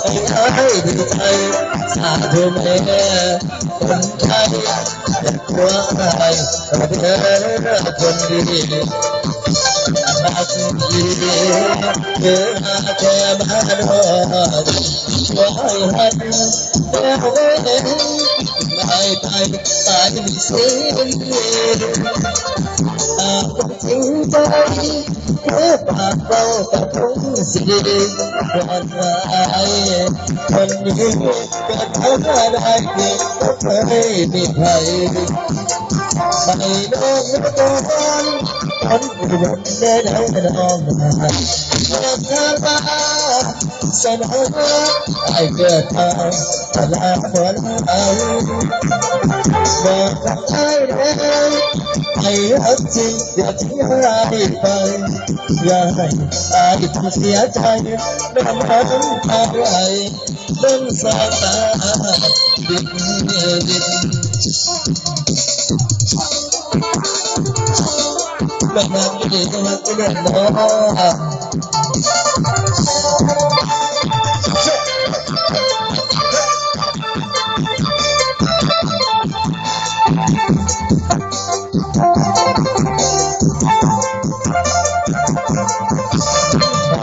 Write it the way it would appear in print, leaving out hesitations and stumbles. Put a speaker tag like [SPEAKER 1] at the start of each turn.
[SPEAKER 1] ให้ดีใจสาธุแม่คนไทยและตัวไทยเราเป็นคนดีบางทีเจอแค่บ้านนอกช่วยให้แล้วไม่ไปตายไม่เสียจริงใจแค่ปากเรากับผมสิวันวายคนนี้ก็ทำอะไรก็เคยมีใครไม่ลงตัวคนผู้บนได้ลองมาเมื่อเธอมาเสนอไอ้เกิดทางตลาดคนเอาบอกกับไอ้เลยให้รักจริงอย่าทิ้งให้ไปอย่าให้ไอ้ต้องเสียใจเมื่อมันอะไรเรื่องสายตาดิบแบบนั้นก็ดีก็มันก็เดือดร้อน